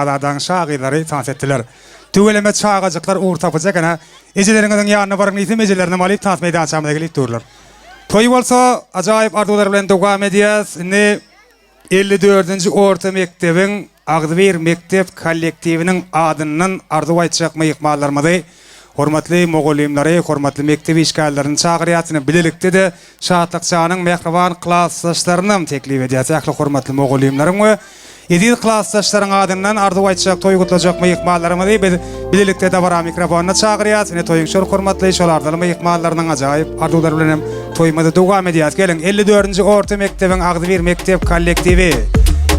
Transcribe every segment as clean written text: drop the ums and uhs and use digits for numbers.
Adadan şagirleri tans ettiler. Tüveleme çağacıklar uğur tapacak ana. Ecelerinin yanına varın isim ecelerine malip tans meydan çamına gelip dururlar. Toy olsa acayip ardular bilen devam ediyaz. Ne 54. Orta Mektebin Agdybir Mektep kollektivinin adının ardu aytacak mıyıkmallarmadı. Hormatly mogolimlary, hormatly mektebi işgallerini çağırýatyny bilelikde de şahatlyk çağının mehriban klassdaşlaryny teklip edýär. Ýakly hormatly mogolimlaryň we edil klassdaşlaryň adyndan ardu aytjak toý gutlajak mıyıkmallarymyzy bilelikde de bara mikrofonyna çağırýar. Ne toýuň şol hormatly şolardan mıyıkmallarynyň ajaýyp ardular bilen toýmady dowam edýär. Gelin 54. Orta Mektebin Agdybir Mektep kollektivi.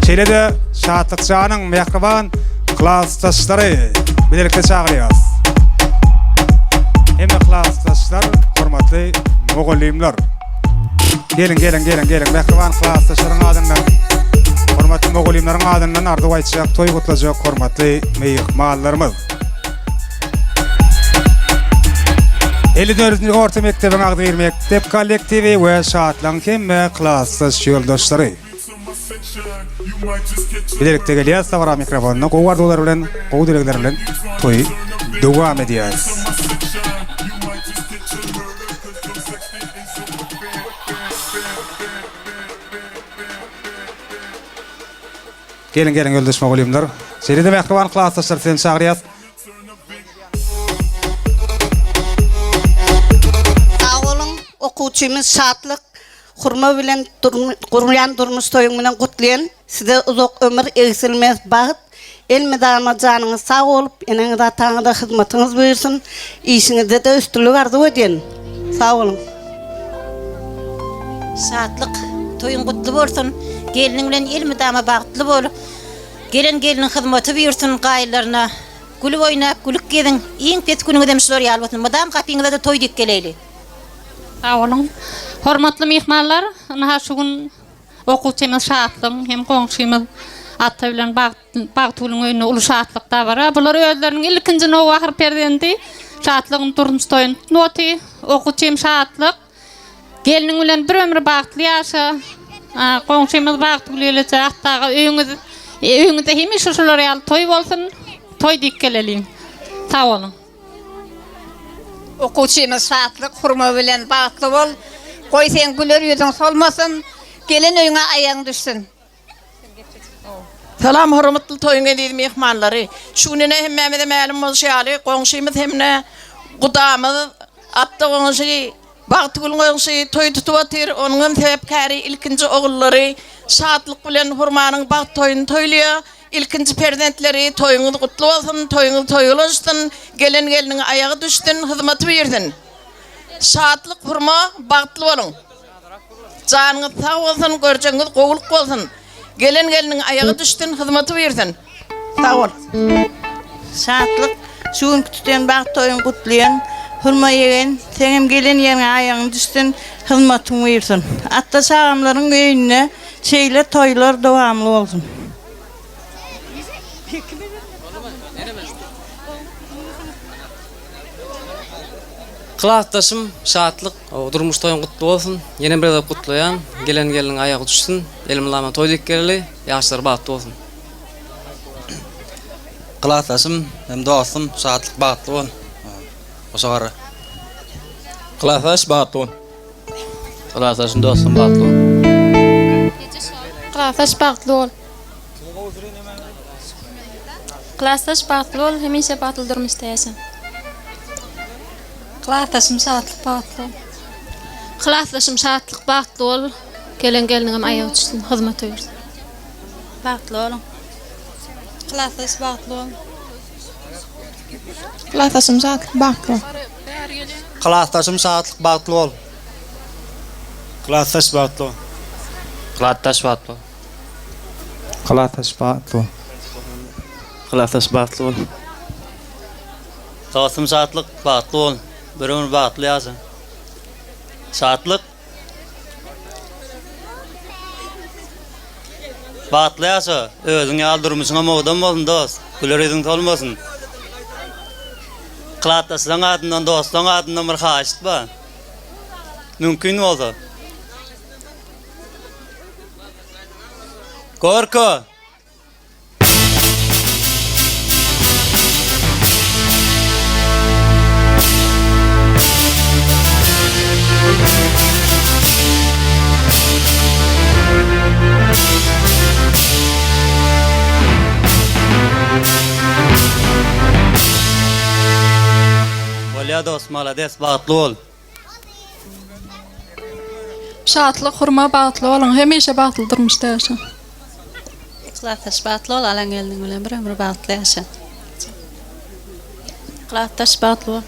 Şeýle-de şahatlyk çağının mehriban klassdaşlary bilelikde çağırýar. Hem klassdaşlar, hormatly mogolimler. Gelin. Mehriban klassdaşlaryň adyndan, hormatly mogolimlaryň adyndan ardu aytjak, toý gutlajak hormatly mehmanlarymyz. 54. Orta Mektebin Agdybir Mektep kollektivi we şahatlyň hemme klassdaş ýoldaşlary. Bilelikde gelýär, sabara mikrofonyna gowardylar bilen, gowy direkler bilen toý dowam edýär. Gelin öldüşme golimler. Şeýle-de mehriban klassdaşlar seni çağırýar. Sağ olun, okuwçymyz şatlyk, hurma bilen gurulýan durmuş toýuň bilen gutlaýan. Size uzak ömür, egsilmez bagyt, el medama janyňyz sağ bolup, eneňiz ataňyza hyzmatyňyz buyursun. Işiňizde de üstünlük arzu edin. Sağ olun. Şatlyk, toýuň gutly bolsun. Geliniň bilen el medama bagtly bolup, gelinin hyzmaty buyursun gaýlaryna. Gülüp oýnap, gülük gedin. Iň pet günüňe demişler ýalbatyn. Madam kapyňyzda da toý dip geleli. Sağ olun. Hormatly mehmanlar, ana şu gün okuwçymyz şatlyk hem goňşymyz ata bilen bagtylyň öýüne uly şatlykda bar. Bular özleriniň ilkinji nowy ahir perdendi. Şatlygyň durmuş toýun noty, okuwçym şatlyk. Geliniň bilen bir ömür bagtly ýaşa. Goňşymyz bagtly bileje hatta öýüňizde hem şuşular ýaly toý bolsun, toý dip geleli. Sağ olun. Okuwçymyz şatlyk, hurma bilen bagtly bol. Goý sen güler ýüzüň solmasyn, gelin öýüňe aýaň düşsün. Salam hormatly toýuň edil mehmanlary. Şunene hemmemize ma'lum bolşýaly, goňşymyz hemne gudamyz atdygyňy bagtylyň goňşy toý tutup atyr, onuň sebäpkäri ilkinji ogullary şatlyk bilen hurmanyň bagt toýuny toýlýar. İlkinji perzentleri toýuňyz gutly bolsun, toýuňyz toýulaşsyn, geliniň aýagy düşdün, hyzmaty bersin. Şatlyk, hurma, bagtly bolun. Janyňyz sag bolsun, görjeňiz gowuluk bolsun. Geliniň aýagy düşdün, hyzmaty bersin. Sag bol. Şatlyk, şu gün tutýan bagt toýuň gutlaýan, hurma ýegen, senem gelin ýerine aýagyň düşdün, hyzmatyň buyursun. Atda sagamlaryň öýüne şeýle toýlar dowamly bolsun. Klassdaşym şatlyk, durmuş toýun gutly bolsun. Ýene bir de gutlaýan, geliniň aýagy düşsün, elim lama toý dip geleli, ýaşlar bagtly bolsun. Klassdaşym hem dostum şatlyk bagtly bol. Oşagara. Klassdaş bagtly bol. Klassdaşym dostum bagtly bol. Klassdaş bagtly bol. Klassdaş bagtly bol, hemişe bagtly durmuş isteýäsin. Klassdaşym şatlyk bagtly bol. Klassdaşym şatlyk bagtly bol. Geliniň aýagy düşsün, hyzmaty bersin. Bagtly bolun. Klassdaş bagtly bol. Klassdaşym şatlyk bagtly bol. Klassdaşym şatlyk bagtly bol. Klassdaş bagtly bol. Klassdaş bagtly bol. Klassdaş bagtly bol. Klassdaş bagtly bol. Dostum şatlyk bagtly bol. Bir ömür bagtly ýaşa. Şatlyk bagtly ýaşa, özüň ýaly durmuşyňa mogdam bolsun dost. Güler ýüzüň solmasyn. Klassdaşlaryň adyndan, dostlaryň adyndan bir haýyş bar. Mümkin bolsa. Gorko. Ya dost malades bagtly bol. Şatlyk, hurma bagtly bolan, hemişe bagtly durmuşda yaşa. Qılataş batlı ol, alan geldin bilen bir ömür batlı yaşa. Qılataş batlı ol.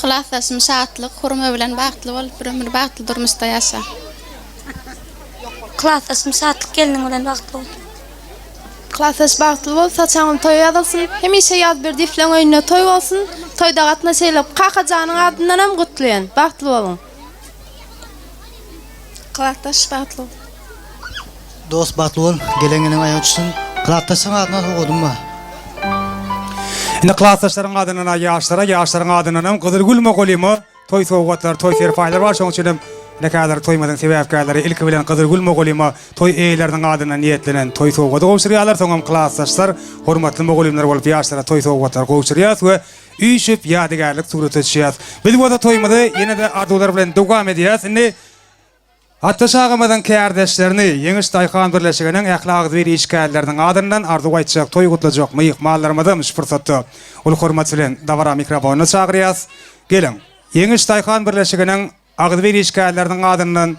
Qılataş misatlyk, hurma bilen batlı ol, bir ömür batlı durmuşda yaşa. Qılataş misatlyk geldin bilen batlı ol. Qılataş batlı ol, saçağın toy adalsın, hemişe yad bir diflen oyununa toy olsun, toyda gatna seylep, qaqacanın adından hem qutlayan, batlı olun. Qılataş batlı ol. Dost batlı ol, gelenginin ayağı tutsun. Qılataşın adına soğudun mu? Indi klassdaşlaryň adyna ýaşlaryň adyna gyzyl gülme golimy, toy sowgatlar, toy serfaýlar bar, şoň üçin näkäder toýmadan sebäpkärleri ilki bilen gyzyl gülme golimy, toy eýleriniň adyna niýetlenen toy sowgata gowşurýarlar, soňam klassdaşlar, hormatly mogolimler bolup ýaşlara toy sowgatlar gowşurýar we üýşüp ýadygarlyk surat etýär. Biz bu toýmady ýene-de ardular bilen dowam edýäs. Indi hatta şagamadan kärdeşlerini Ýeňiş Daýhan birleşiginiň ählaky bir işgärleriniň adyndan ardu aýtjak, toý gutlajak myhmanlarymyz fırsatda ul hormat bilen dawara mikrofonu çagyrýas. Gelin. Ýeňiş Daýhan birleşiginiň agdy bir işgärleriniň adyndan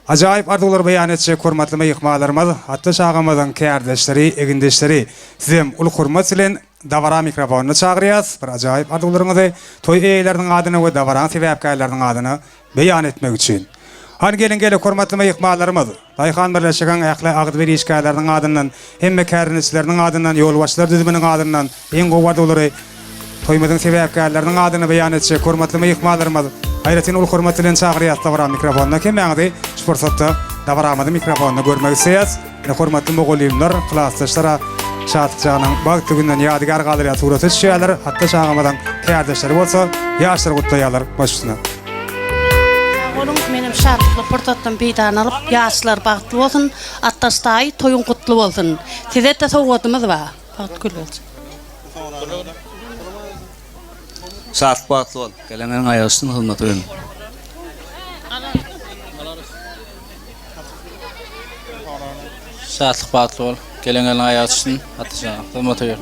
ajaýyp ardular beýan etjek hormatly myhmanlarymyz, hatta şagamadan kärdeşleri, egindeşleri sizem ul hormat bilen dawara mikrofonu çagyrýas. Bir ajaýyp ardularyňyzy toý eýleriniň adyna we dawara sebäpkärleriniň adyna beýan etmek üçin. Han gelin hormatly myhmanlarymyz, Daýhan birleşigiň agdy bir işgärleriniň adyndan, hemme kärnişleriniň adyndan, ýolbaşçylar düzüminiň adyndan, eň gowardulary toýmadyň sebäpkärleriniň adyny beýan etjek hormatly myhmanlarymyz. Haýratyn ul hormat bilen çagyrýas dawara mikrofonuna kemäňdi. Şu fursatda dawaramyzy mikrofonuna görmek isleýäs. Hormatly mogolimler, klassdaşlara şatlygynyň bagty günden ýadygar galyrýa surat etýärler. Hatda şagamadan kärdeşleri bolsa, ýaşlar gutlaýarlar başyna. Oğlum benim şartlı portattan beydan alıp yaşlar bagtly bolsun, atdaştaý toyun gutly bolsun. Size de sowgatymyz bar. Bagtly bolsun. Şatlyk bagtly bol, gelenginiň ayağı tutsun, hyrmat edin. Şatlyk bagtly bol, gelenginiň ayağı tutsun, hatta hyrmat edin.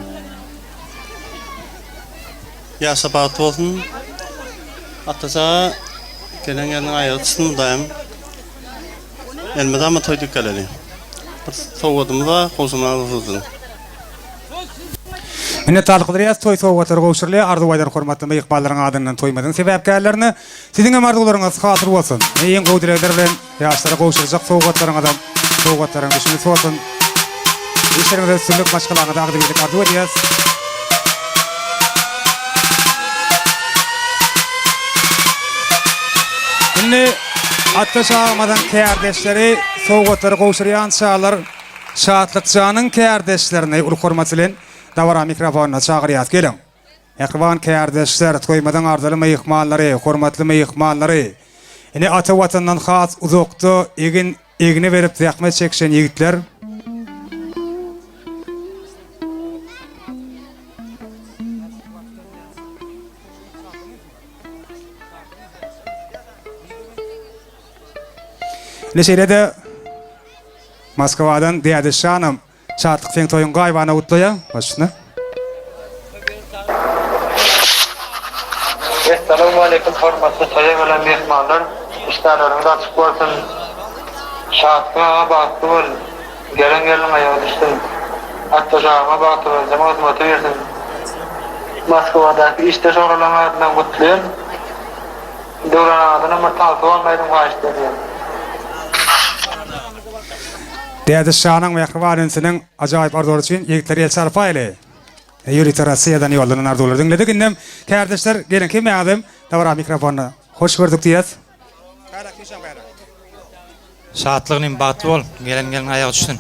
Yaşa bagtly bolsun. Hatta gelenginiň ayağı tutsun daýym. Elmedama toýdyk geleli. Sowgatymyza gowşumalysyz. Mine talqydyrýas toy sowgatlar gowşurly ardu waýdan hormatly myhmanlaryň adyndan toýmadyň sebäpkärlerini siziň hem ardularyňyz hatyr bolsun. Eň gowy direkler bilen ýaşlara gowşurjak sowgatlaryňyzdan sowgatlaryň düşünýüsi bolsun. Işleriňizde sürlük başgalaryňyza agdy birlik ardu edýäs. Indi hatta şagamadan kärdeşleri sowgatlary gowşurýan çağlar şatlykjanyň kärdeşlerini ul hormat bilen dawara mikrofonuna çagyrýas. Gelin. Ähwan kärdeşler, toýmadan ardaly myhmanlary, hormatly myhmanlary. Ine ata watandan has uzakda egini berip zähmet çekşen ýigitler. Neşeýle Moskwadan diýdi şanam şatlyk sen toýun gaýbana gutlaýa başyna. Assalamu alaykum hormatly toýa bilen mehmanlar, işleriniz açyk bolsun. Şatlyğa bagtly bol, gelenginiň ayağı tutsun. Hatta şaňa bagtly bol, hyrmat edin. Moskvadaky işte şoňlaryň adyndan gutlaýan. Döwran adyna mertalty bolmaýdym gaýşdyrýan. Diýdi şanyň mehribançynyň ajaýyp arzuwary üçin ýigitler el sarfaýly. Ýuri Tarasyýadan ýollanan arzuwlary dinledik. Innem kärdeşler gelin kemäňdim dawara mikrofonu. Hoş gördük diýäs. Şatlygyň bagtly bol, gelenginiň ayağı tutsun.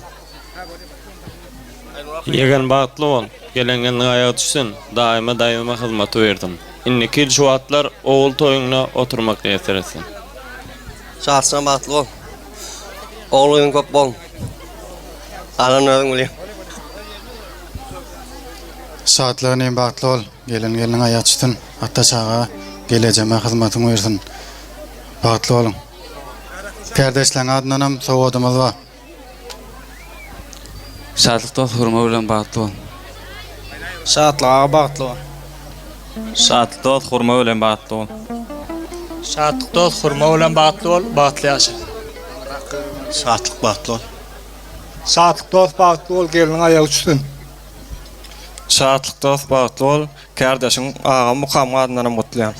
Ýegen bagtly bol, gelenginiň ayağı tutsun. Daýyma hyzmat berdim. Inniki şu atlar oğul toyuňuna oturmak ýetirsin. Şatlyň bagtly bol. Oğluň köp bol. Alanyň bilen. Şatlygyň bagtly bol, gelenginiň ayağı tutsun. Hatta çağa gelejeme hyzmatyň bersin. Bagtly bolun. Kärdeşleriň adyndan hem sowgatymyz bar. Şatlykda hurma bilen bagtly bol. Şatlyğa bagtly bol. Şatlyk dost, hurma bilen bagtly bol. Şatlyk dost, hurma bilen bagtly bol, bagtly ýaşa. Şatlyk bagtly bol. Şatlyk dost, bagtly bol, geliniň aýagy düşsün. Şatlyk dost, bagtly bol, kardeşiň ağa mukam adyndan mutluýan.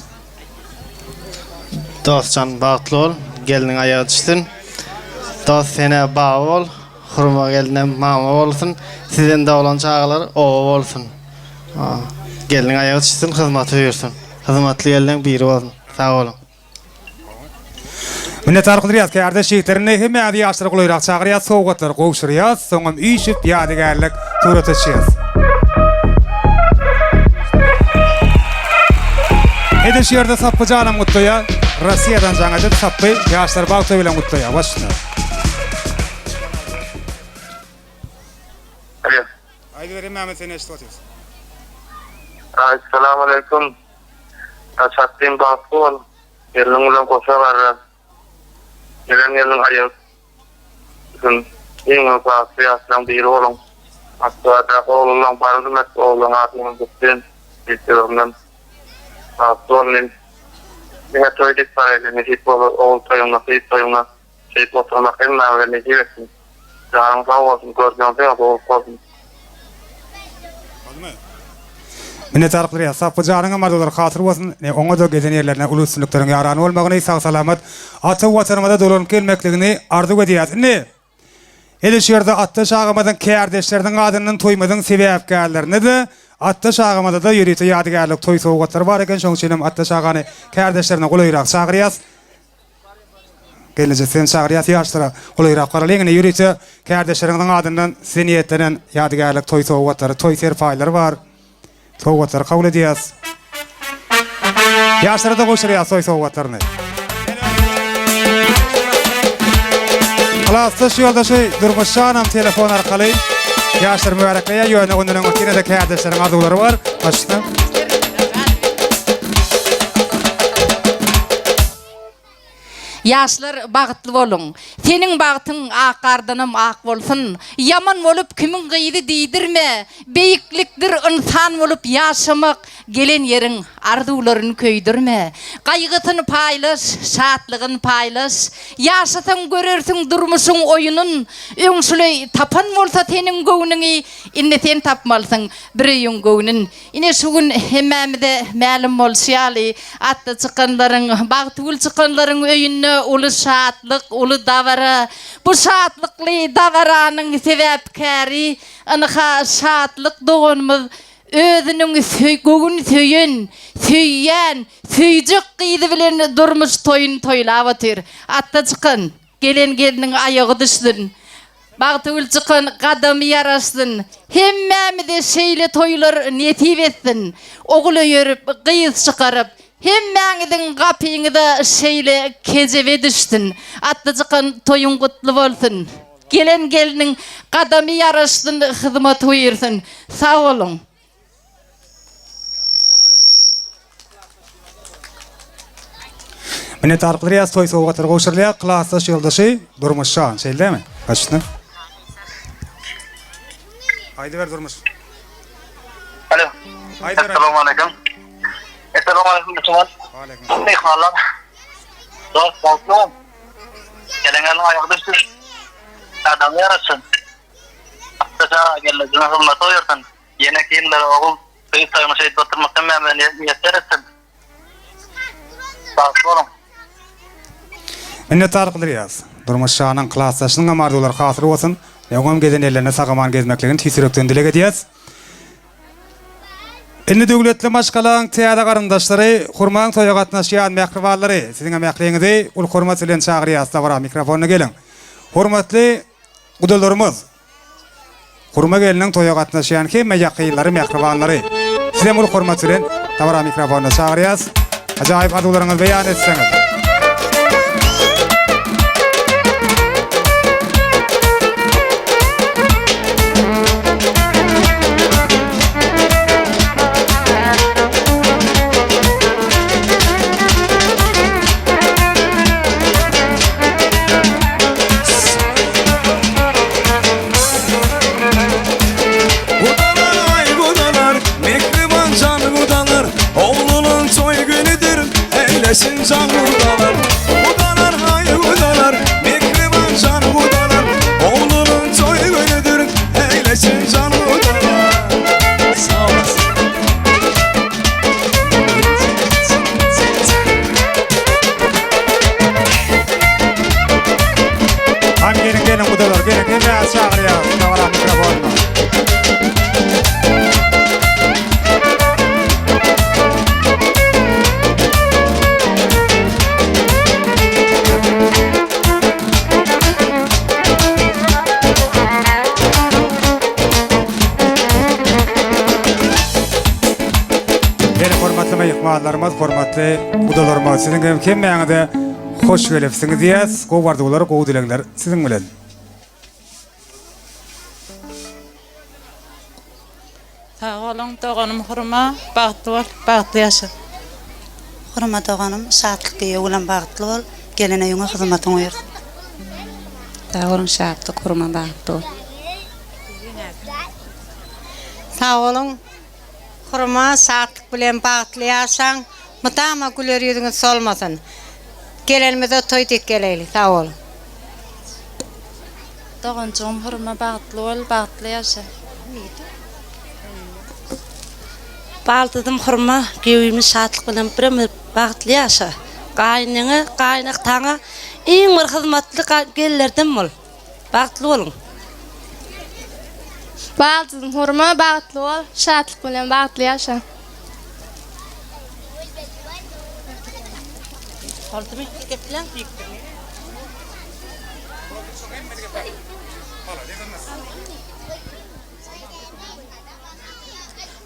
Dostcan bagtly bol, geliniň aýagy düşsün. Dost sene bagy bol, hurma geline mama bolsun. Sizden de olan çağlar owa bolsun. Geliniň aýagy düşsün, hyzmat öýürsün. Hyzmatly elden biri bolsun. Sag bolun. Minnetdarlyk bildirýäs kardeş ýigitlerini hem ýa-da ýaşlara goýrak çagyrýas, sowgatlar gowşurýas, soňam üýşip ýadygarlyk suratlaşýas. Edeş ýerde sapy janam gutlaýa, Russiýadan jaňa sapy ýaşlar bagty bilen gutlaýa başlaýar. Alo. Aýdy berim Mehmet seni eşitýäs. Assalamu alaikum. Çatdym bagtly. Geliniň bilen goşa barra. Geliniň aýagy. Gün iň bagtly ýaşlaryň biri bolun. Hatta da oğlundan barınmak oğlun adını gittin. Bildirimden. Sonra ne toydik parayla ne hip oğul toyuna, hip toyuna şey oturmak en mağara ne diyorsun? Canım sağ olsun, gördüğün de oğul olsun. Minnetdarlyk bildirýär. Sapy janyňa mardalar hatyr bolsun. Oňa da gezen ýerlerine ulusçylyklaryň ýarany bolmagyny, sag salamat ata watanymada dolanyp gelmekligini arzu edýär. Ne? Ele şerde atta şagamadan kardeşlerden adynyň toýmadyň sebäpkärlerini de atta şagamada da ýürüýte ýadygarlyk toý sowgatlar bar eken, şoň üçin atta şagany kardeşlerine goýrak çagyrýas. Gelece sen çagyrýas ýaşlara goýrak garalygyny ýürüýte kardeşleriň adynyň seniýetlenen ýadygarlyk toý sowgatlary, toý serpaýlary bar. Sowgatlar kabul edýäs. Ýaşlara da goýşarýas toý sowgatlaryny. Klasdaş ýoldaşy Durmuşanam telefon arkaly ýaşlar mübarekleýär, ýöne ondan öňe de kardeşleriň adulary bar. Başda. Yaşlar bagtly bolun. Seniň bagtyň ak gardanam ak bolsun. Yaman bolup kimin gyýdy diýdirme. Beýiklikdir insan bolup ýaşamak. Gelen ýeriň ardularyny köýdirme. Gaýgysyny paýlaş, şatlygyn paýlaş. Ýaşasaň görersiň durmuşyň oýunun. Öňsüley tapan bolsa seniň göwniňi, indi sen tapmalsyň biriň göwnün. Ine şu gün hemmämide ma'lum bolýaly, atda çykanlaryň, bagtyl çykanlaryň öýünde uly şatlyk, uly dawara. Bu şatlykly dawaranyň sebäpkäri anaha şatlyk doganmyz özüniň göwün söýen, söýýän, söýjek gyýdy bilen durmuş toyun toýlap otyr. Atda çykan, gelen geliniň aýagy düşsün. Bagtyl çykan gadamy ýaraşsyn. Hemmämide şeýle toýlar netip etsin. Oguly ýörüp, gyýyz çykaryp, hemmäňiziň gapyňyzda şeýle kejebe düşsün. Atda çykan toyun gutly bolsun. Gelen geliniň gadamy ýaraşsyn, hyzmat öýürsün. Sag bolun. Minnetdarlyk bildirýär, toý sowgatlar goýşarylýar. Klasdaş ýoldaşy Durmuşan, şeýlemi? Başda. Aýdy ber Durmuş. Alo. Assalamu alaikum. Assalamu alaikum Müslüman. Aleyküm. Mehmanlar. Dost balkon. Gelingen aýagy düşsün. Adam ýaraşsyn. Hatta gelejine hyzmat öýürsin. Ýene kinler ogul beýtaýma şeýit oturmakdan memnuniýet etsin. Balkon. Minnetdarlyk bildirýär. Durmuşanyň klasdaşynyň amardular hatyr bolsun. Ýöňem gezen ýerlerine sagaman gezmekligini tüýsürekden dile edýäs. Indi döwletli maşgalaň teýada garandaşlary, hurmaň toýa gatnaşýan mähriwallary, siziň mähriňizi ul hormat bilen çagyrýas. Dawara mikrofona geliň. Hormatly gudalarymyz. Hurma geliniň toýa gatnaşýan hemme ýakynlary, mähriwallary. Siziň ul hormat bilen dawara mikrofona çagyrýas. Ajaýyp adularyňyzy beýan etseňiz. Gudalar, mehriban can gudalar, Gelin budalar, gelin hemen çağırıyor. Davara mikrofonuna. Hormatly mehmanlarymyz, hormatly budalarymyz, sizin kim meňede hoş gelipsiňiz diýäs. Gowardylar, gowy dilekler sizin bilen. Sağ olun, doğanım hurma, bagtly bol, bagtly ýaşa. Hurma doğanım, şatlyk ýegilen bagtly bol, gelene ýöňe hyzmatyň ýer. Sağ olun, şatlyk hurma, bagtly bol. Sağ olun, hurma, şatlyk bilen bagtly ýaşaň, mutama güler ýüzüňiz solmasyn. Gelenimize toy tek geleyli, sağ olun. Doğancığım hurma bagtly bol, bagtly ýaşa. Baldydım hurma, gewimiz şatlyk bilen birmi bagtly ýaşa. Gaýnyňy, gaýnaktaňa iň bir hyzmatly gellerden bol. Bagtly bolun. Baldydım hurma bagtly bol, şatlyk bilen bagtly ýaşa.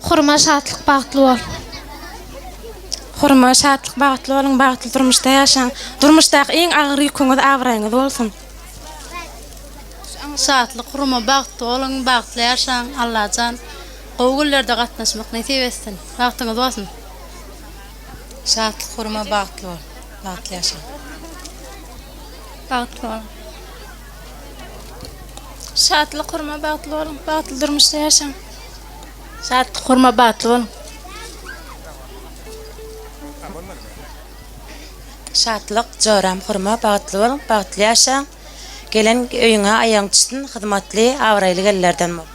Hurma şatlyk bagtly bol. Hurma şatlyk bagtly bolun, bagtly durmuşda ýaşaň. Durmuşdaky iň agyr ýüküňiz awraňyz bolsun. Şatlyk hurma bagtly bolun, bagtly ýaşaň. Allahan gowgullerde gatnaşmak nasip etsin. Bagtyňyz bolsun. Şatlyk hurma, bagtly bol, bagtly ýaşa. Bagtly bol. Şatlyk hurma bagtly bolun, bagtly durmuşda ýaşaň. Şatlyk hurma bagtly bolun. Şatlyk joram hurma, bagtly bol, bagtly ýaşa. Gelen öýüňe aýaň düşsün, hyzmatly, awraýly gellerden bol.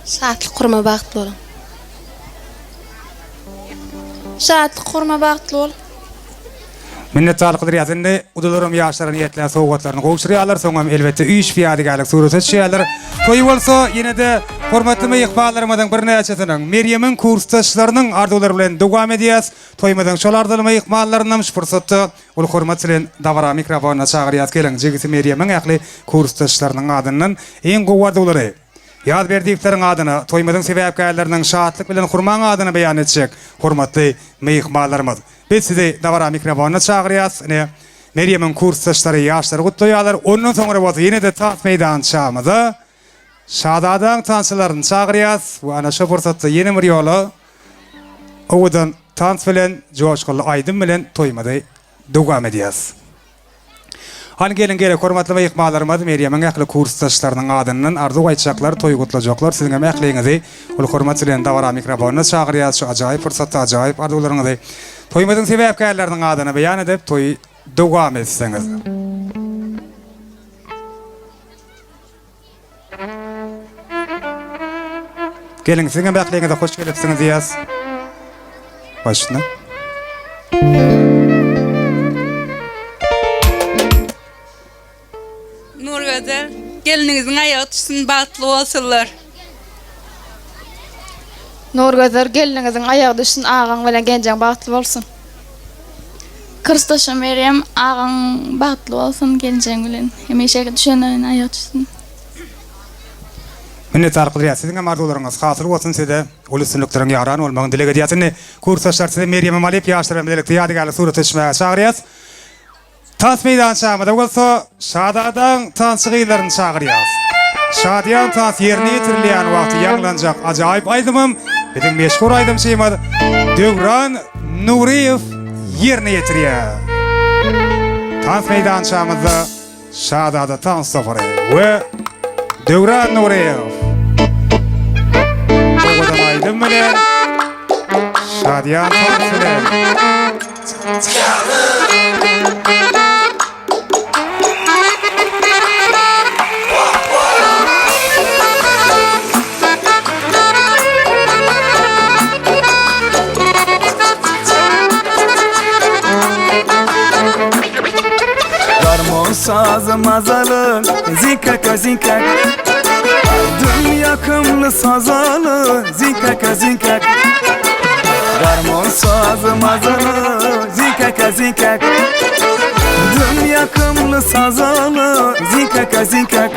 Şatlyk hurma bagtly bolun. Şatlyk hurma bagtly bol. Minnetdarlyk ýazyndy, udalarym ýaşlaryň ýetlen sowgatlaryny gowşurýarlar, soňam elbetde üýş fiýadygalyk surat etýärler. Toý bolsa, ýene-de hormatly mehmanlarymyň bir näçesiniň Meryemiň kursdaşlarynyň ardylary bilen dowam edýäs. Toýmadan şol ardyly mehmanlarynyň fursatda ul hormat bilen dawara mikrofona çagyrýas gelen jigisi Meryemiň ähli kursdaşlarynyň adyndan eň gowardylary. Ýaz berdikleriň adyny, toýmadan sebäpkärleriniň şatlyk bilen hurmaň adyny beýan etjek. Hormatly mehmanlarymyz. Biz sizi dawara mikrofona çagyrýas. Meryemiň kursdaşlary ýaşlary gutlaýarlar. Ondan soňra bolsa ýene-de tas meýdan çağmyza şadadan tansçylaryny çagyrýas. Bu ana şu fursatda ýene bir ýola owdan tans bilen joşguly aýdym bilen toýmady dowam edýäs. Han gelin gerek hormatly mehmanlarymyz Meryemiň ähli kursdaşlarynyň adyndan arzu aýtjaklar, toý gutlajaklar. Siziň ähliňizi ul hormat bilen dawara mikrofona çagyrýas. Şu ajaýyp fursatda ajaýyp arzuwlaryňyzy toýmadyň sebäpkärleriniň adyny beýan edip toý dowam etseňiz. Gelin siziň ähliňize hoş gelipsiňiz diýäs. Başna. Nurgözel, geliniňiziň aýagy düşsün, bagtly bolsunlar. Nurgözel, geliniňiziň aýagy düşsün, agaň bilen genjeň bagtly bolsun. Kursdaşym Meryem, agaň bagtly bolsun, genjeň bilen hemişe düşenlerin aýagy düşsün. Minnetdarlyk ýa siziň arzularyňyz hasyl bolsun, size ul üstünlikleriň ýaran bolmagyny dilek edýäsini kursdaşlar size Meryem Malip ýaşlaryň bilen ýadygarly surat etmege çagyrýas. Tas meýdan çağmada bolsa, şadadan tansçylaryny çagyrýas. Şadiýan tas ýerine ýetirilýän wagty ýanglanjak ajaýyp aýdymym, biziň meşhur aýdym şeýma Döwran Nuriýew ýerine ýetirýär. Tas meýdan çağmada şadada tans safary we Döwran Nuriýew. Şoňadan aýdym bilen Şadiýan tas bilen sazım sazı mazalı zinkaka zinkak. Düm yakımlı sazalı zinkaka zinkak. Garmon sazı mazalı zinkaka zinkak. Düm yakımlı sazalı zinkaka zinkak.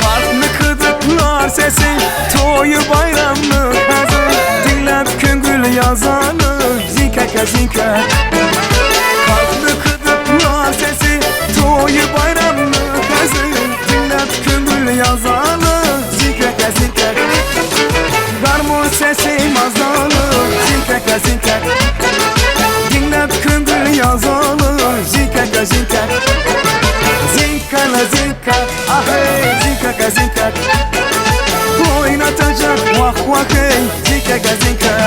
Farklı kıdıklar sesi toyu bayramlı kazı. Dinlep köngül yazanı zinkaka zinkak. Farklı kıdıklar sesi toyu bayramlı kazı. Dinlep köngül yazanı zinkaka zinkak. Garmon sesi mazalı zinkaka zinkak. Dinlep köngül yazanı zinkaka zinkak. Zinkala zinkak, ahey zinkaka zinkak. Oynatacak vah vah hey zinkaka zinkak.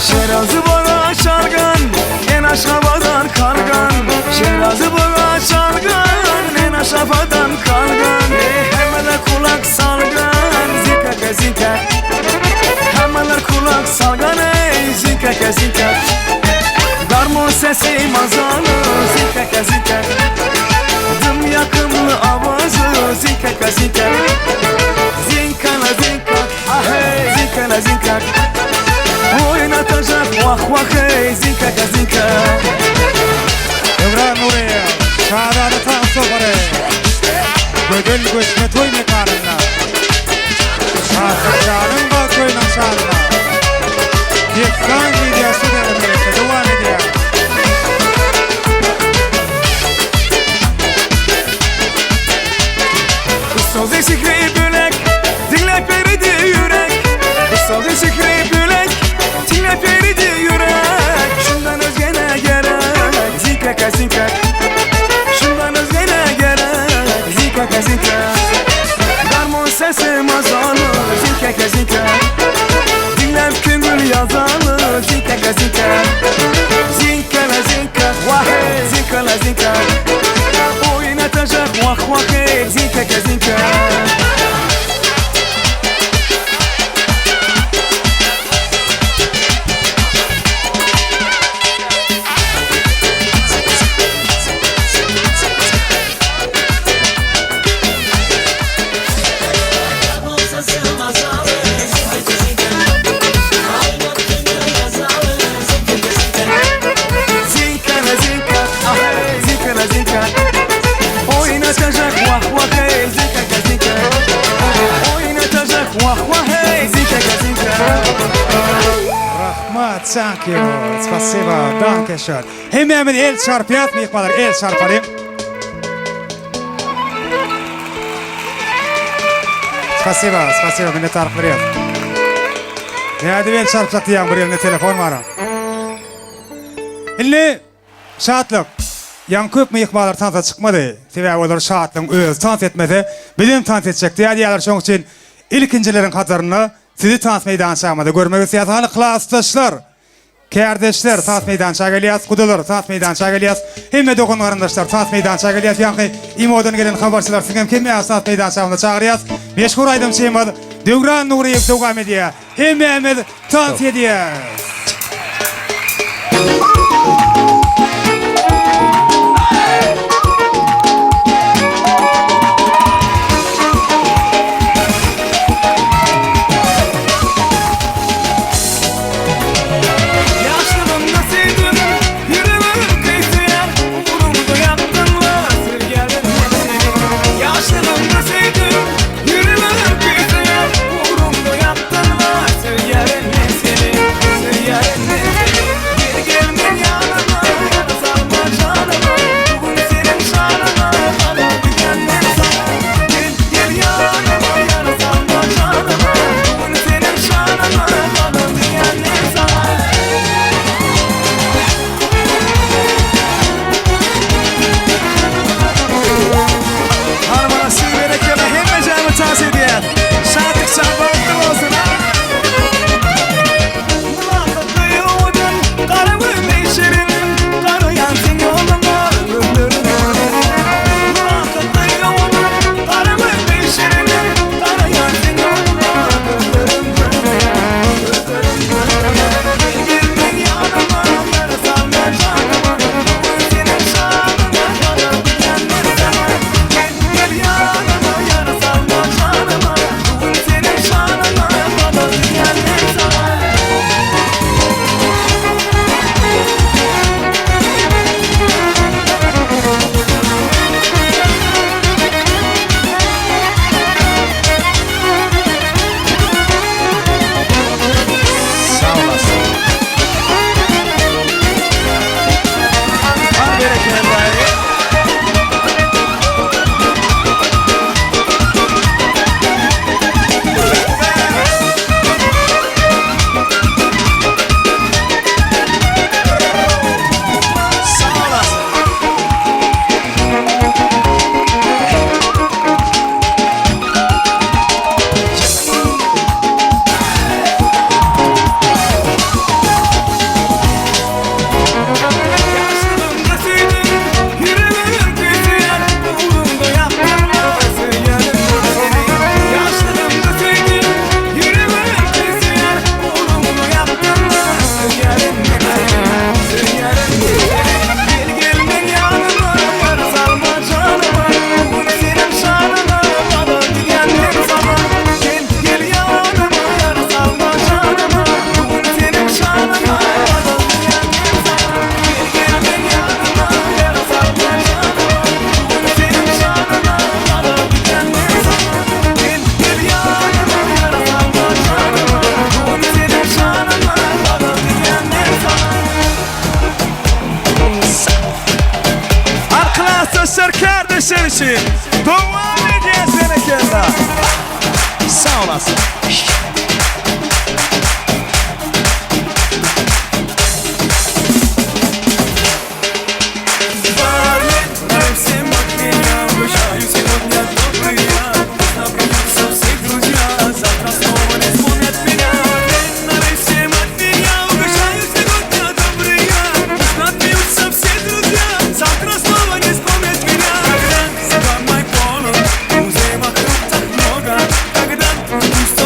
Şerazı bana şargan, en aşağıdan kargan. Şerazı bana şargan, en aşağıdan kargan. Hemeler kulak salgan, zinkaka zinkak. Hemeler kulak salgan, ey zinkaka zinkak. Garmon sesi mazalı, zinkaka zinkak. Dım yakımlı avazı, zinkaka zinkak. Zinkana zinkak, ahey zinkana zinkak. Oynatacak vah vah hey zinkaka zinkak. Devran Nuriye, Şahadanı Tansofarı, Gödül Göçme Toy Mekanı'nda, Şahsakçanın Balkoy'un şanına, Yekkan videosu denemekte devam ediyor. Sözü şikri bülek, dinle peridi yürek. Sözü şikri bülek, dinle peridi yürek. Şundan özgene gerek, zinkaka zinkak. Şundan özgene gerek, zinkaka zinkak. Garmon sesi mazalı, zinkaka zinkak. Dinlep köngül yazalı, zinkaka zinkak. Zinkala zinkak, vah hey zinkala zinkak. Oynatacak vah vah hey zinkaka zinkak. Zinkana zinkak, ahey zinkana zinkak. Oynatacak vah vah hey zinkaka zinkak. Oynatacak vah vah hey zinkaka zinkak. Rahmat, thank you. Спасибо, danke schön. Hemen el çarpıyat mı yıkmalar? El çarpalım. Спасибо, minnettarlık veriyor. Hadi el çarpacak diyen bir eline telefon var. İlli şahatlık. Yan köp mi yıkmalar tanıta çıkmadı. Sebebi olur şahatlığın öz tanıt etmedi. Bilim tanıt edecekti. Hadi yalar şoň için ilkincilerin katarını sizi tanıt meydançağımada görmek istiyatanlı klastaşlar. Kardeşler tanıt meydançağı geliyaz. Kudular tanıt meydançağı geliyaz. Hemme dokun varandaşlar tanıt meydançağı geliyaz. Yankı imodan gelen haberçiler sizin kemme tanıt meydançağımada çağırıyaz. Meşhur aydım şeymad. Devran Nuriyev devam ediyor. Hemme tanıt ediyaz. Yaşlılığımda sevdim, yürümeler kıyıya. Uğrumda yaptın var, sır gelin mesele. Alkışlar için devam edeceğiz Eneken'le. Sağ olasın.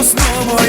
Снова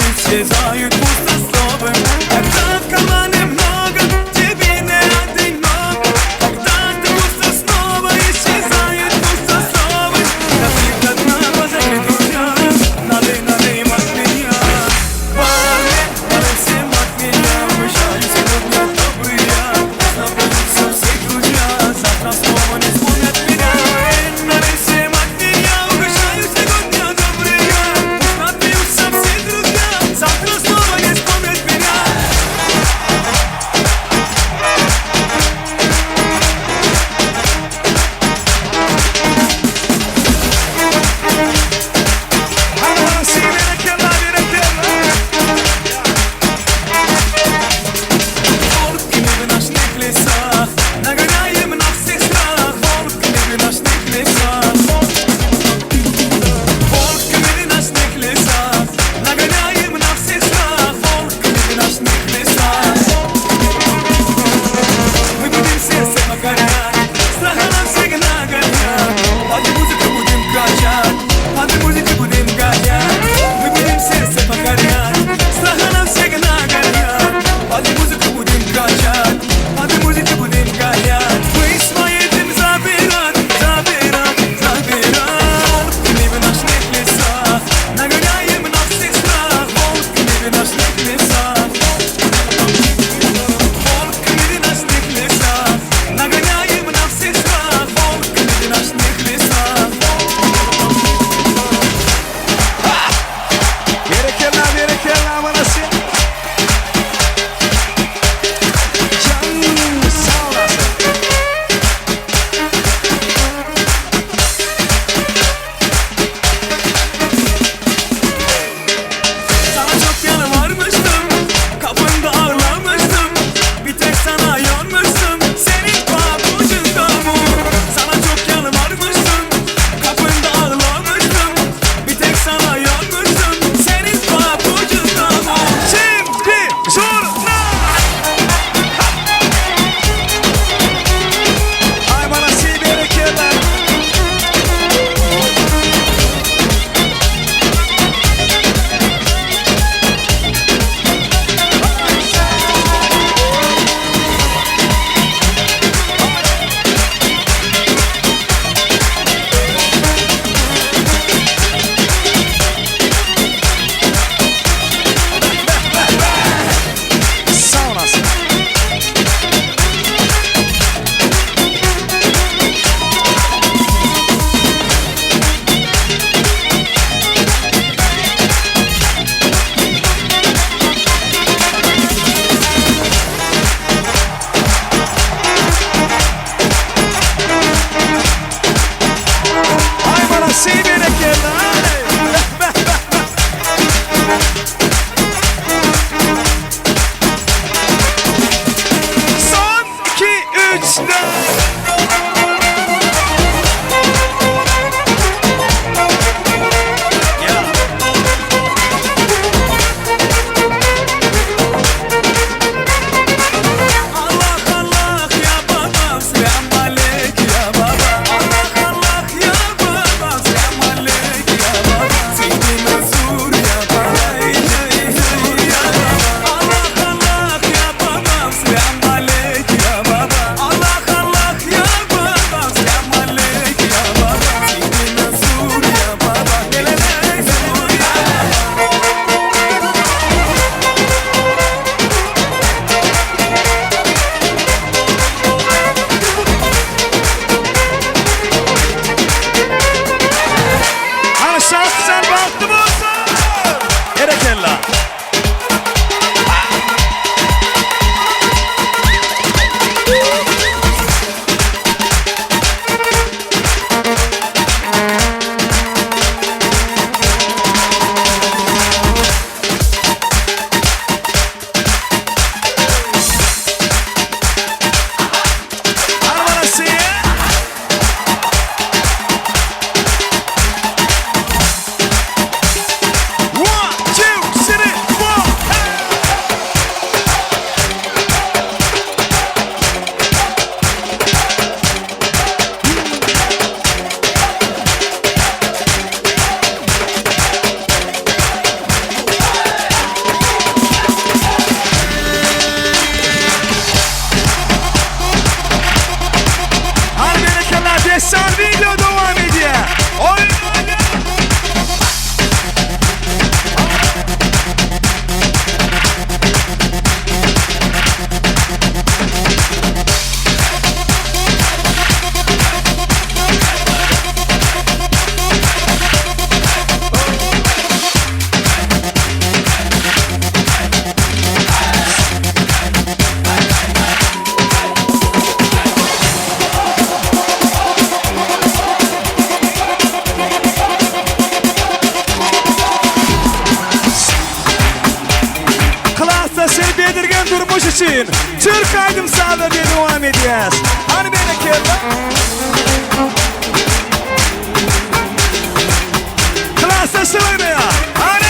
için Türk Aydın Sağlığı diye devam edeceğiz. Hani beni kella? Klasa söyle. Hani?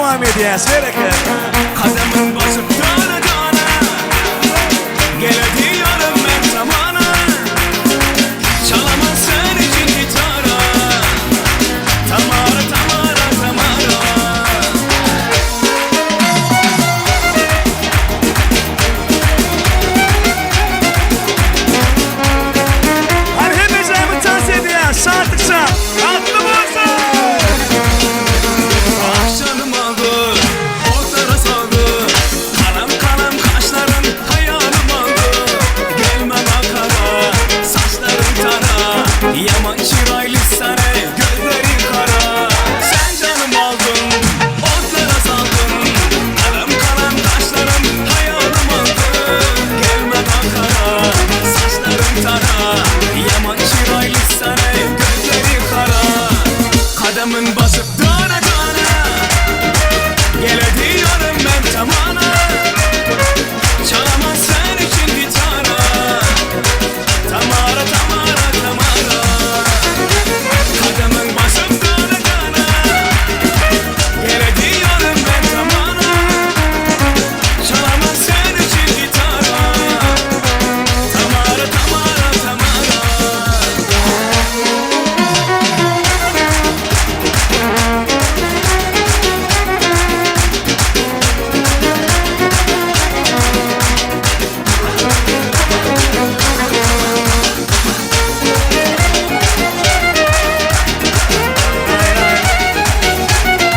devam edeceğiz. Bereket. Kademim basıp dana dana. Gelediyorum ben zamana. Çalamaz sen için gitara. Tamara tamara tamara. çıraylı sana gözleri kara. Sen canım oldun, otlara saldın. Kalem kalan taşlarım hayalim oldu. Gelme Ankara, saçlarım tara. Yaman çıraylı sana gözleri kara. Kadımın basıp dana dana. Gel ediyorum ben tamana. Çalamaz sen için gitara. Tamara tamara tamara. Kadımın basıp dana dana. Gel ediyorum ben tamana. Çalamaz sen için gitara. Tamara tamara tamara.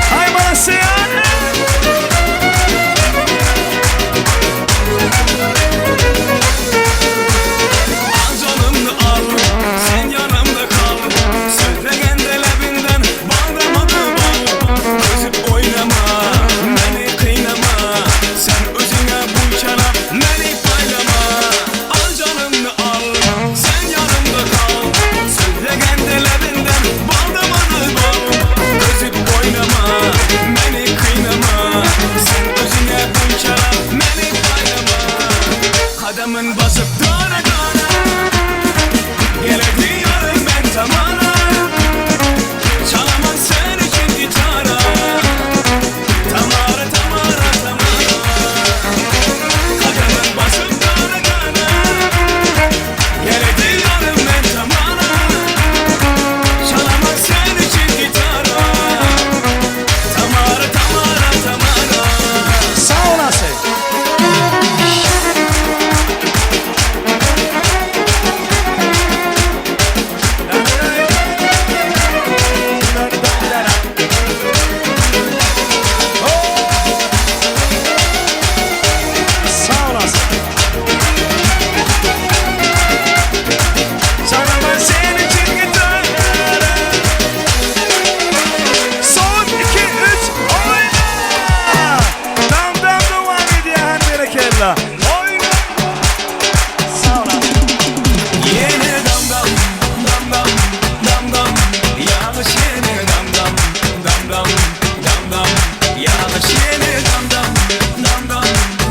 Hay bana seyahat. Al canımı al, sen yanımda kal. Söylegen de lebinden bağlamadı bal. Gözüp oynama, beni kıynama. Sen özüne bu kelam, beni paylama. Al canımı al, sen yanımda kal. Söylegen de lebinden bağlamadı bal. Gözüp oynama, beni kıynama. Sen özüne bu kelam, beni paylama. Kadımın basıp dana dana. Gel ediyorum ben tamana. Çalamam sen için gitara. Tamara tamara tamara. Kadımın basıp dana dana. Gel ediyorum ben tamana. Çalamam sen için gitara. Tamara tamara tamara. Sağ olasın. Sağ olasın. Çalamam sen için gitara. Son 2 3 oyna. Dam dam devam ediyor her berekella. Oyna. Sağ olasın. Yeni dam dam dam dam dam dam. Yağış yeni dam dam dam dam dam dam. Yağış yeni dam dam dam dam.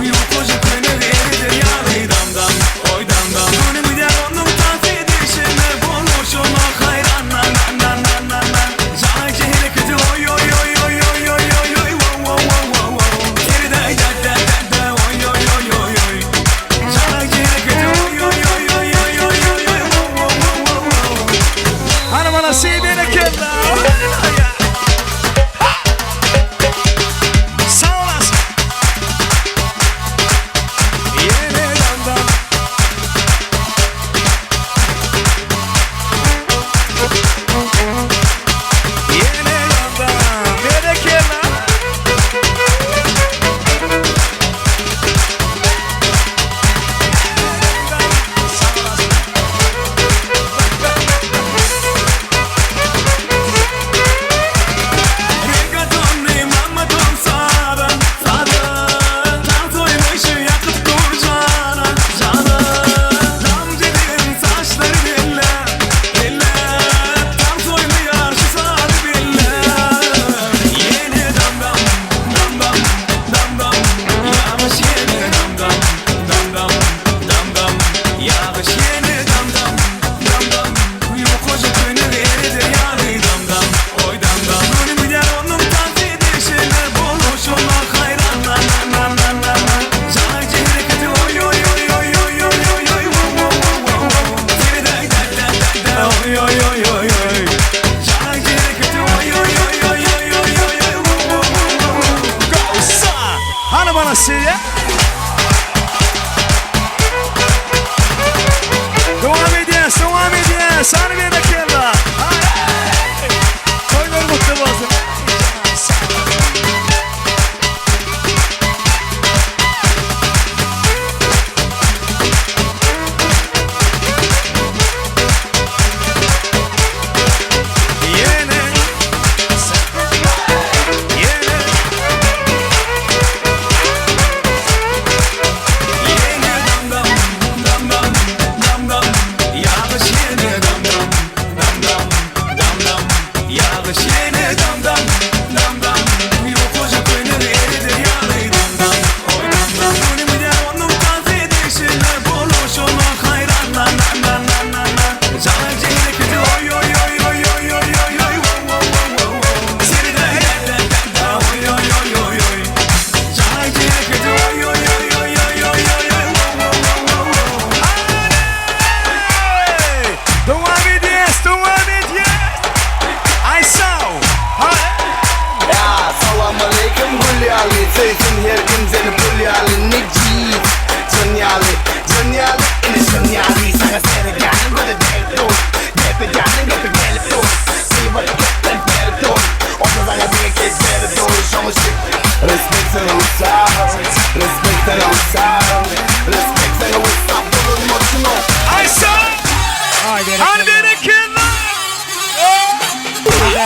Yok çocuk beni veridir yağlı dam dam. Oy dam dam. Bunu bir de onun tafi dişine bulmuş olmak hayran nan nan nan nan nan nan. Canı cehili kötü oy oy oy oy oy oy oy oy wow wow wow wow wow. Geri de da da da da oy oy oy oy oy. Canı cehili kötü oy oy oy oy oy oy oy oy wow wow wow wow. Hanım ana sevdiğine kella. Sağ olasın. Yeni dam dam. Yeni dam dam. Berekella. Sağ olasın. Regaton mamma don saran saran. Tam soymuş yakıp dur cana cana. Dam dedim saçları dille dille. Tam soymuş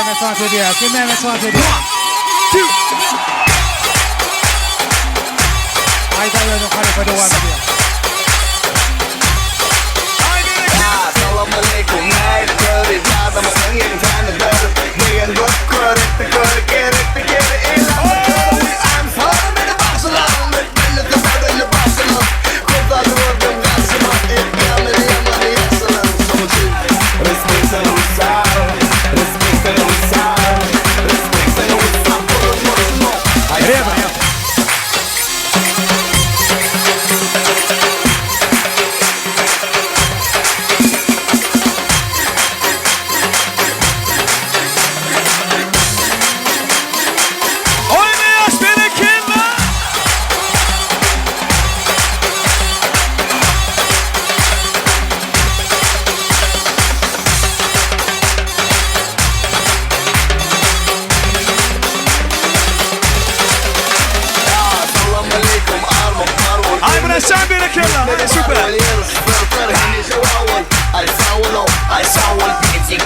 Mehmet Sanat ediyor. Kim Mehmet Sanat ediyor? Hayda böyle harife devam ediyor. Assalamu alaikum, nej det gör det jävla man kan egen tärna död. Det är en gott kör, get it, illa I'm sorry med det Barcelona, med bildet det var det Barcelona. Kolla du har den gassen, ett gammal jämna i excellent som ett typ. Respekt and usar, respekt and usar, respekt and usar på ett mål. Redan ja. Sen berekella, super. Ay savul, tik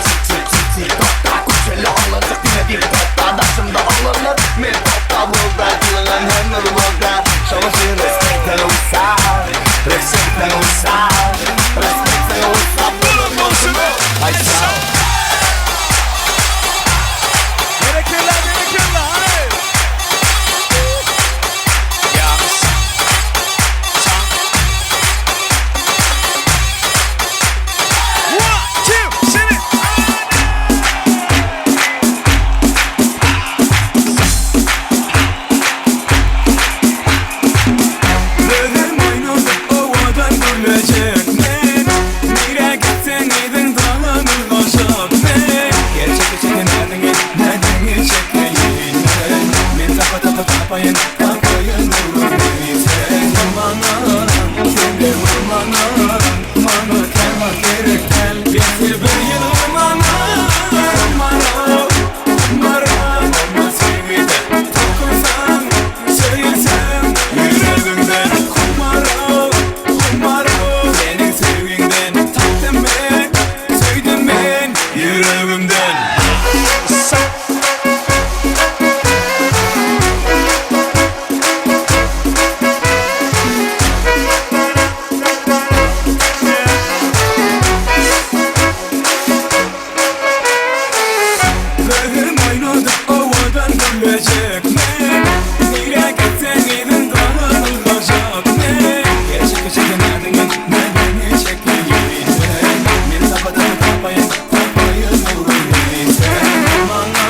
tokta kuchela olan sakine bir tokta daşımda olanlar men tokta bulda kılınan henler bulda şavaşı respect and usar, respect and usar, respect and usar bulun olsun. Ay savul. Berekella, hey. Aman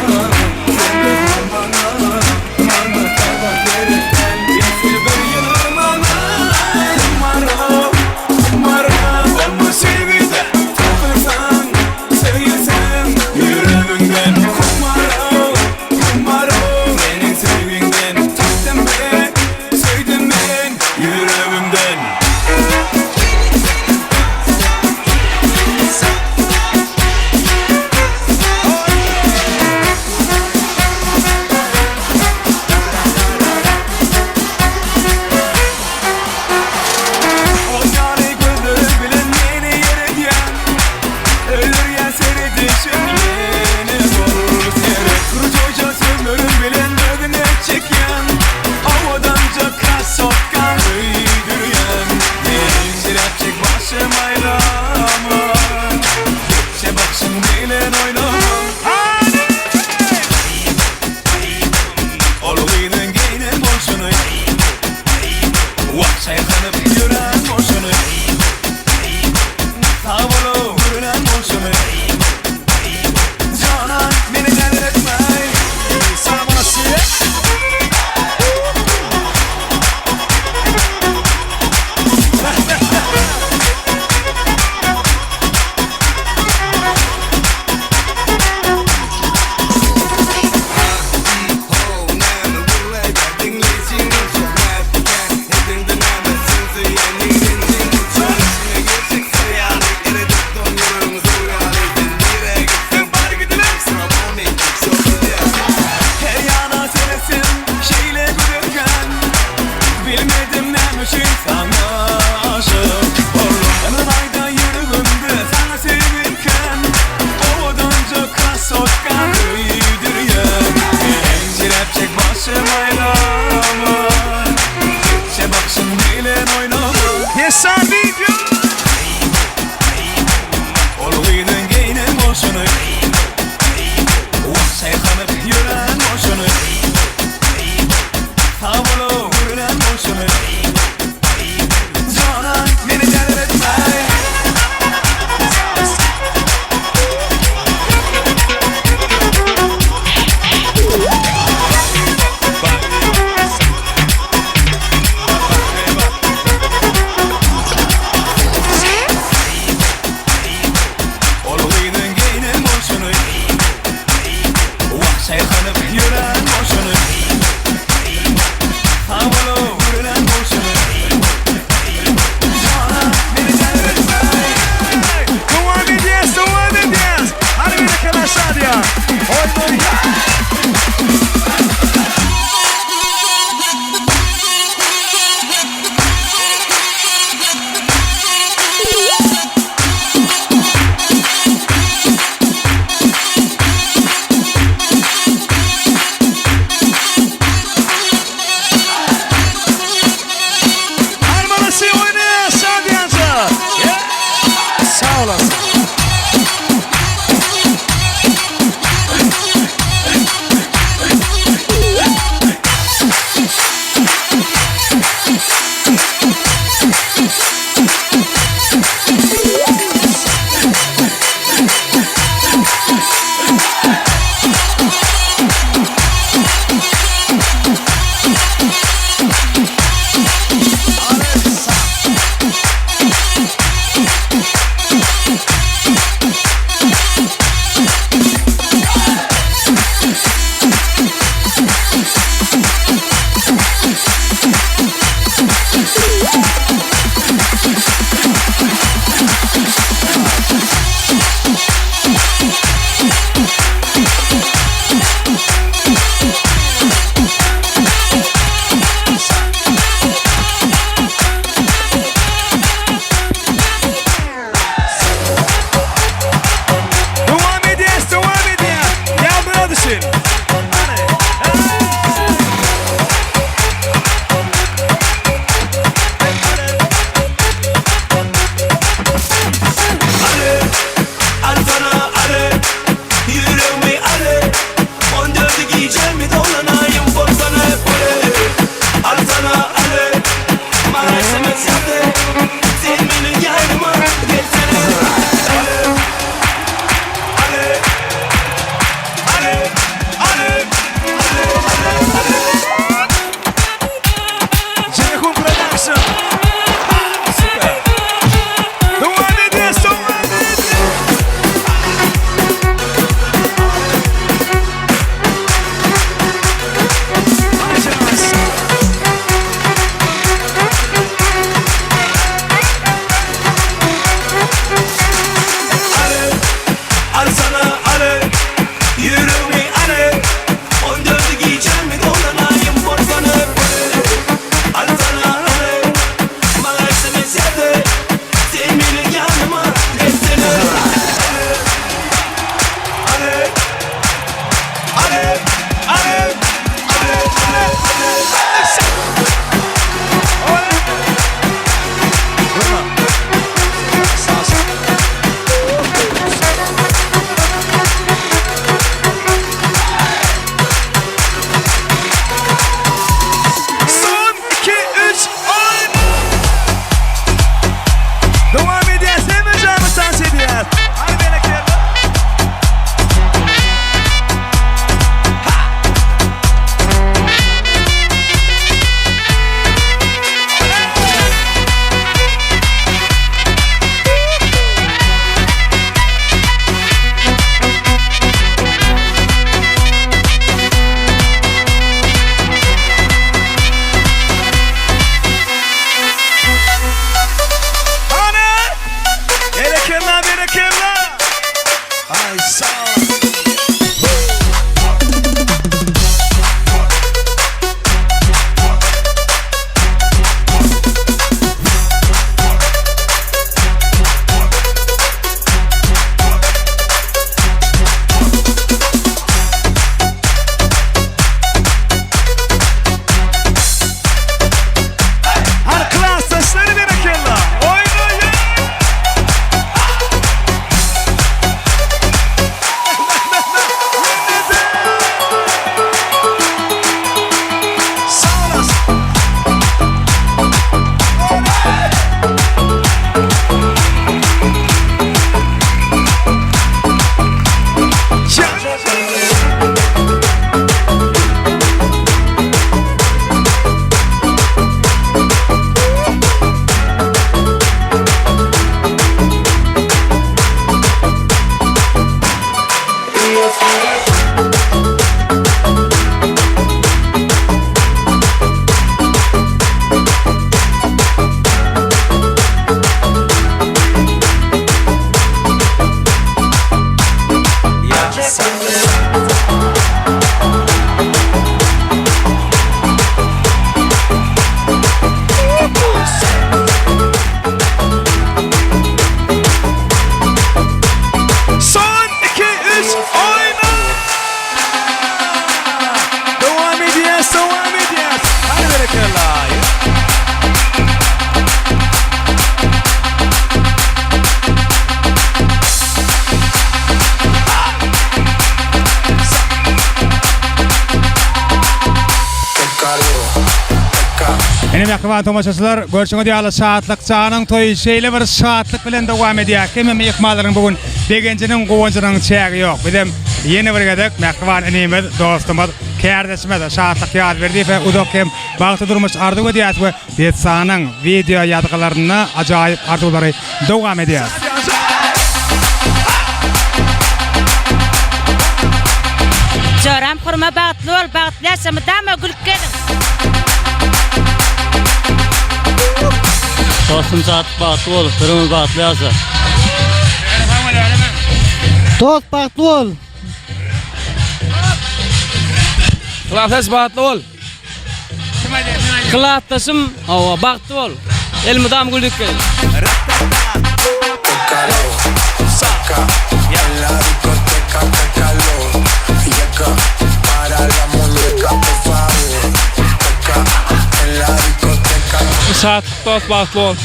Mehriban tomaşaçylar, görüşüňe diýaly şahatlyk janyň toýy şeýle bir şahatlyk bilen dowam edýär. Kim mehmanlaryň bugun begenjiniň gowunjynyň çägi ýok. Bizim ýeni bir gedek Mehriban inimiz, dostumyz, kärdeşimiz şahatlyk ýad berdi we uzak hem bagty durmuş arzuw edýär we Betsanyň video ýadgalaryna ajaýyp arzuwlary dowam edýär. Joram hurma bagtly bol, bagtly ýaşamy dama gülüp gelin. Dostum saat bagtly bol, birimiz bagtly ýaşa. Dost bagtly bol. Klasaş bagtly bol. Klasaşym bagtly bol. Elmi dam gülüp gelin. Saca, y a la discoteca que calor. Llega para la muñeca, por favor. Toca en la discoteca. Saat dost bagtly bol.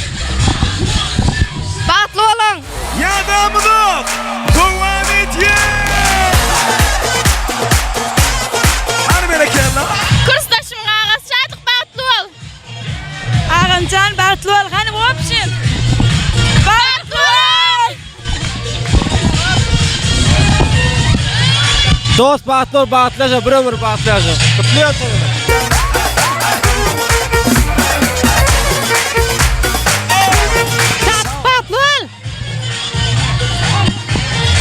Bagtly bolun. Yadamlık, devam edýär. Hadi berekella. Kursdaşım ağaz şadık bagtly bol. Ağamcan bagtly bol, hani wopşim. Bagtly bol. Dost bagtly bol, bagtly ýaşa, bir bagtly ýaşa. Kutluyor seni. Bagtly bol.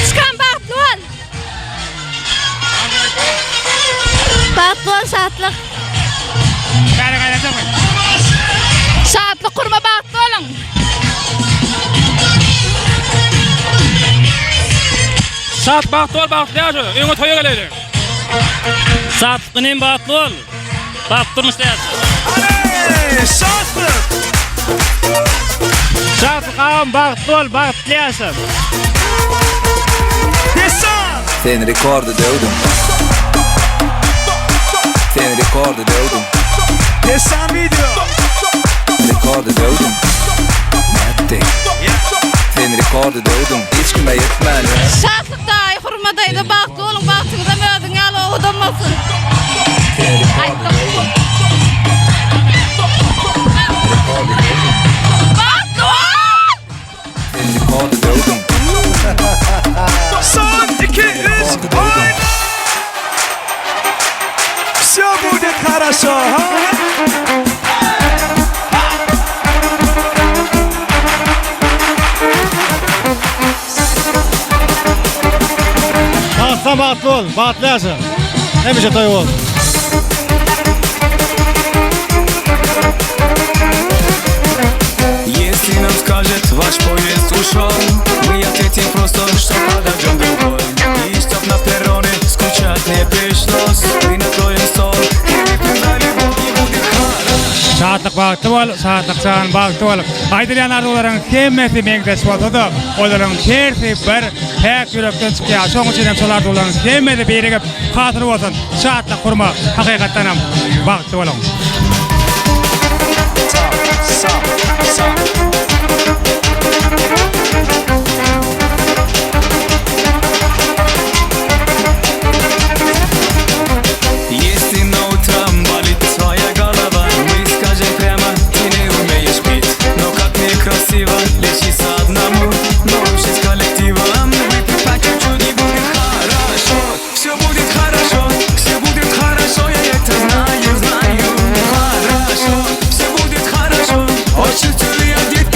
Çıkan bagtly bol. Bagtly bol şatlyk. Şatlyk kurma bagtly bolun. Saat bagtly bol, bagtly ýaşa. Öňe toýa geleli. Saat gynym bagtly bol. Bagtly durmuşda ýaşa. Hadi, şanslık. Saat ağam bagtly bol, bagtly ýaşa. Desan. Sen rekordu dövdüm. Sen rekordu dövdüm. Desan video. Rekordu dövdüm. Nätti. Sen rekordu dövdüm. Hiç kime yetmeli. Şatlyk daý hurmadaýda bagtly bolun, bagtyňyza mödüň ýaly odamasyn. Sen rekordu dövdüm. Son 2, 3, oyna. Всё будет хорошо, ha? Bagtly bol, bagtly ýaşa. Hemişe toý bol. Если нам скажет ваш поезд ушел, мы ответим просто, что подождем другой. И чтоб на перроне скучать не пришлось, мы накроем стол и выпьем за любовь, и будет хорошо. Şahatlyk bagtly bol, şahatlyk çağın bagtly bol. Aýdylýan arzuwlaryň hemmesi meňdeş bolsa-da, olaryň hersi bir häk ýürekden çykýar. Şoň üçin hem şol arzuwlaryň hemmesi birigip hatyry bolsun. Şahatlyk kurma, hakykatdan hem bagtly bolun. Если на утром болит твоя голова, мы скажем прямо, ты не умеешь петь. Но как некрасиво лечиться одному, но лучше с коллективом. Выпей по чуть-чуть и будет хорошо. Все будет хорошо, все будет хорошо, я это знаю, знаю. Хорошо, все будет хорошо, по чуть-чуть я где-то.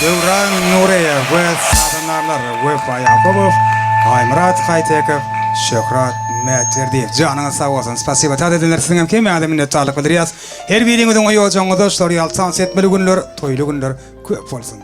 Devran Nureyev ve Sadanarlar ve Bayakubov, Aymrat Haytekov, Şöhrat Meterdiyev. Canınız sağ olsun. Spasiba. Tadı dinlersiniz hem kime adı minnettarlık bildiriyaz. Her birinin ödün oyu ocanı dostlar, yaltan setmeli günler, toylu günler, köp olsun.